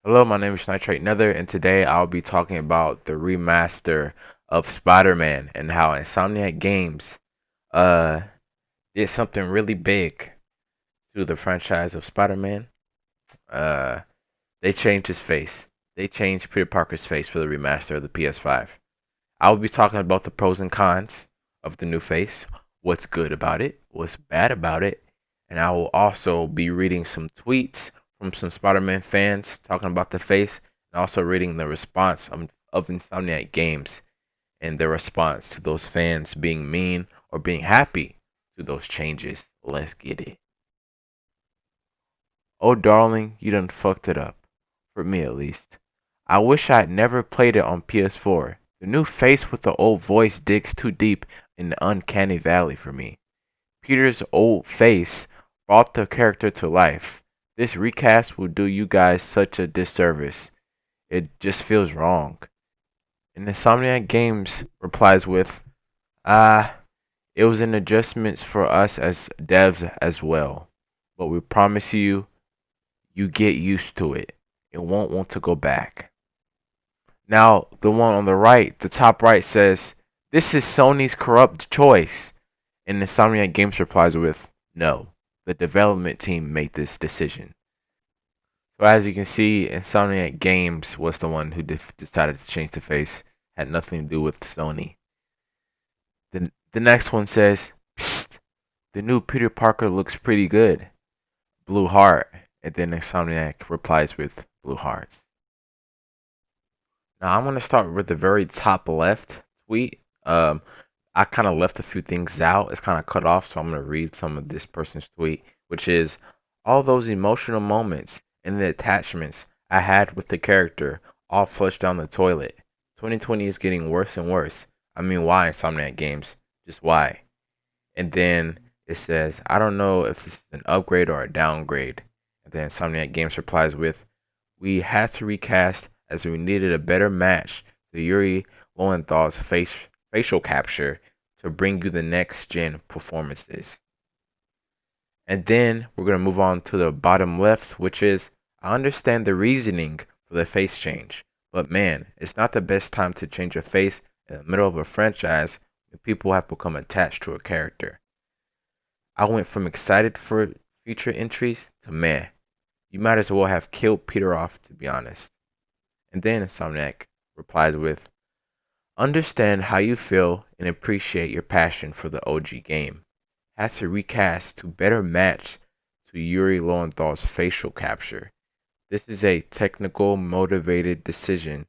Hello, my name is Nitrate Nether, and today I'll be talking about the remaster of Spider-Man and how Insomniac Games uh did something really big to the franchise of Spider-Man. Uh, they changed his face. They changed Peter Parker's face for the remaster of the PS5. I'll be talking about the pros and cons of the new face, what's good about it, what's bad about it, and I will also be reading some tweets from some Spider-Man fans talking about the face, and also reading the response of Insomniac Games and their response to those fans being mean or being happy to those changes. Let's get it. Oh, darling, you done fucked it up. For me, at least. I wish I'd never played it on PS4. The new face with the old voice digs too deep in the uncanny valley for me. Peter's old face brought the character to life. This recast will do you guys such a disservice. It just feels wrong. And Insomniac Games replies with, ah, it was an adjustment for us as devs as well. But we promise you, you get used to it. It won't want to go back. Now, the one on the right, the top right says, this is Sony's corrupt choice. And Insomniac Games replies with, no, the development team made this decision. So as you can see, Insomniac Games was the one who decided to change the face. Had nothing to do with Sony. The next one says, psst, the new Peter Parker looks pretty good. Blue heart. And then Insomniac replies with blue hearts. Now I'm gonna start with the very top left tweet. I kind of left a few things out. It's kind of cut off, so I'm gonna read some of this person's tweet, which is all those emotional moments and the attachments I had with the character all flushed down the toilet. 2020 is getting worse and worse. I mean, why Insomniac Games? Just why? And then it says, I don't know if this is an upgrade or a downgrade. And then Insomniac Games replies with, we had to recast as we needed a better match to Yuri Lowenthal's facial capture to bring you the next gen performances. And then we're going to move on to the bottom left, which is I understand the reasoning for the face change, but man, it's not the best time to change a face in the middle of a franchise when people have become attached to a character. I went from excited for future entries to meh. You might as well have killed Peter off, to be honest. And then Insomniac replies with, understand how you feel and appreciate your passion for the OG game. Had to recast to better match to Yuri Lowenthal's facial capture. This is a technical motivated decision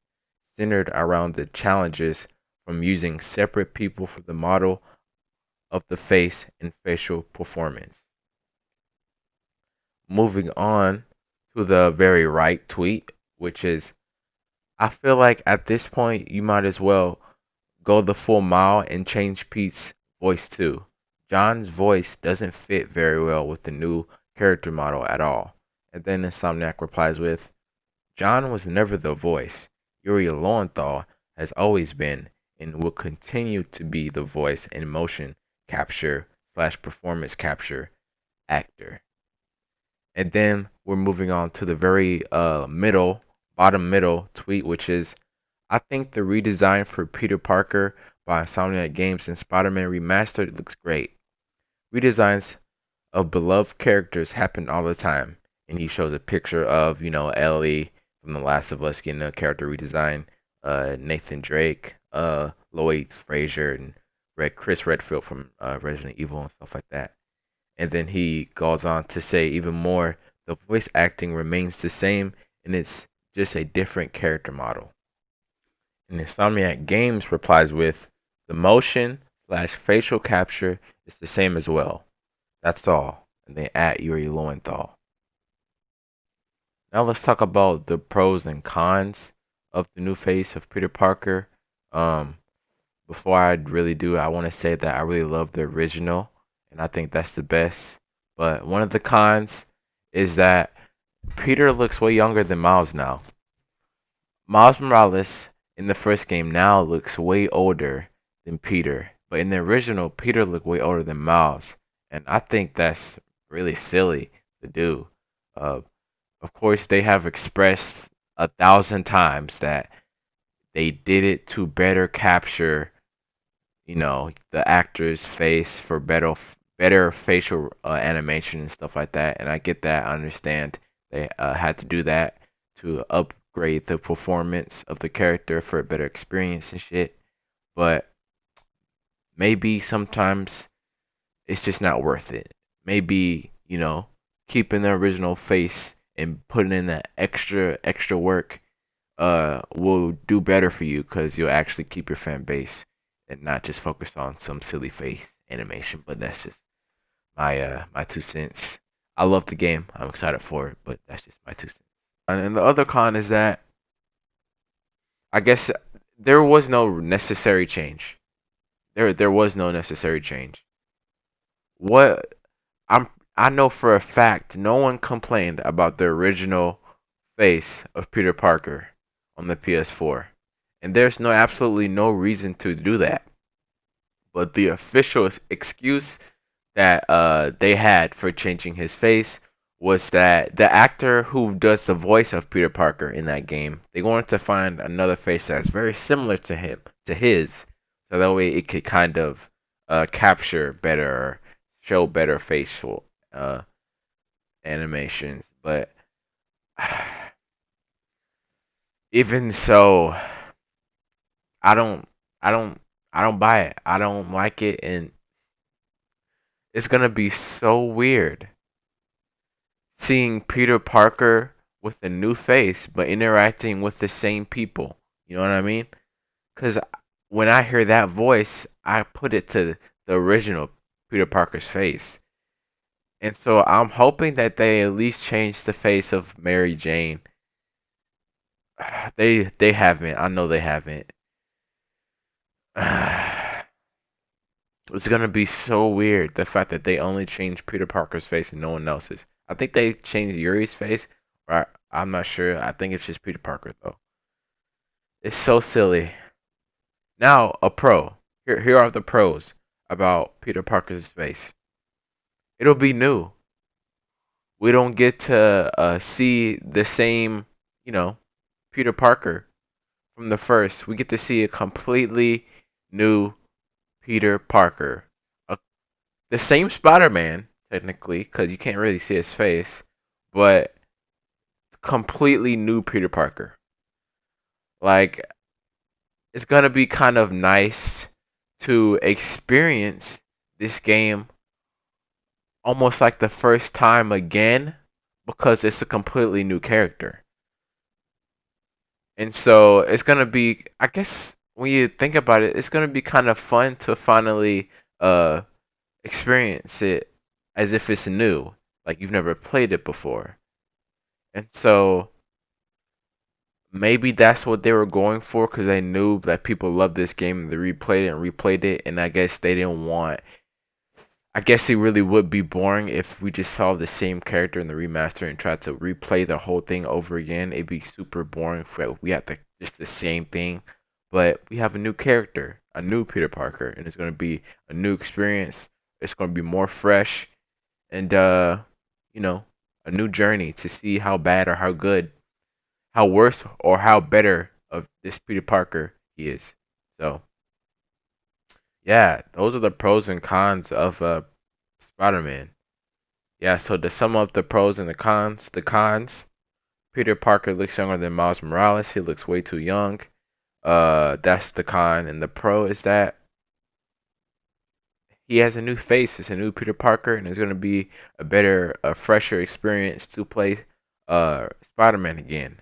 centered around the challenges from using separate people for the model of the face and facial performance. Moving on to the very right tweet, which is I feel like at this point you might as well go the full mile and change Pete's voice too. John's voice doesn't fit very well with the new character model at all. And then Insomniac replies with, John was never the voice. Yuri Lowenthal has always been and will continue to be the voice and motion capture slash performance capture actor. And then we're moving on to the very bottom middle tweet, which is I think the redesign for Peter Parker by Insomniac Games and Spider-Man Remastered looks great. Redesigns of beloved characters happen all the time, and he shows a picture of Ellie from The Last of Us getting a character redesign, Nathan Drake, Lloyd Frazier, and Chris Redfield from Resident Evil and stuff like that. And then he goes on to say even more, the voice acting remains the same, and it's just a different character model. And Insomniac Games replies with, the motion slash facial capture is the same as well. That's all. And they add Yuri Lowenthal. Now let's talk about the pros and cons of the new face of Peter Parker. Um, Before I really do, I want to say that I really love the original, and I think that's the best. But one of the cons is that Peter looks way younger than Miles now. Miles Morales in the first game now looks way older than Peter, but in the original, Peter looked way older than Miles, and I think that's really silly to do. Uh, of course, they have expressed 1,000 times that they did it to better capture, the actor's face for better facial animation and stuff like that. And I get that. I understand they had to do that to upgrade the performance of the character for a better experience and shit. But maybe sometimes it's just not worth it. Maybe, keeping the original face and putting in that extra work will do better for you because you'll actually keep your fan base and not just focus on some silly face animation. But that's just my 2 cents. I love the game. I'm excited for it, but that's just my 2 cents. And the other con is that I guess there was no necessary change. There was no necessary change. What I'm I know for a fact no one complained about the original face of Peter Parker on the PS4. And there's absolutely no reason to do that. But the official excuse that they had for changing his face was that the actor who does the voice of Peter Parker in that game, they wanted to find another face that's very similar to his, so that way it could kind of capture better, show better facial animations. But even so, I don't, I don't, I don't buy it. I don't like it, and it's gonna be so weird seeing Peter Parker with a new face, but interacting with the same people. You know what I mean? Because when I hear that voice, I put it to the original Peter Parker's face. And so I'm hoping that they at least change the face of Mary Jane. They haven't. I know they haven't. It's gonna be so weird the fact that they only changed Peter Parker's face and no one else's. I think they changed Yuri's face, or I'm not sure. I think it's just Peter Parker though. It's so silly. Now a pro. Here are the pros about Peter Parker's face. It'll be new. We don't get to see the same, you know, Peter Parker from the first. We get to see a completely new Peter Parker. The same Spider-Man, technically, because you can't really see his face, but completely new Peter Parker. Like, it's gonna be kind of nice to experience this game almost like the first time again because it's a completely new character. And so it's gonna be, I guess, when you think about it, it's gonna be kind of fun to finally uh experience it as if it's new, like you've never played it before. And so maybe that's what they were going for because they knew that people love this game and they replayed it, and I guess they didn't want. I guess it really would be boring if we just saw the same character in the remaster and tried to replay the whole thing over again. It'd be super boring if we had to just the same thing. But we have a new character, a new Peter Parker, and it's gonna be a new experience. It's gonna be more fresh and you know, a new journey to see how bad or how good, how worse or how better of this Peter Parker he is. So yeah, those are the pros and cons of Spider-Man. Yeah, so to sum up the pros and the cons, Peter Parker looks younger than Miles Morales. He looks way too young. That's the con, and the pro is that he has a new face. It's a new Peter Parker, and it's gonna be a better, a fresher experience to play Spider-Man again.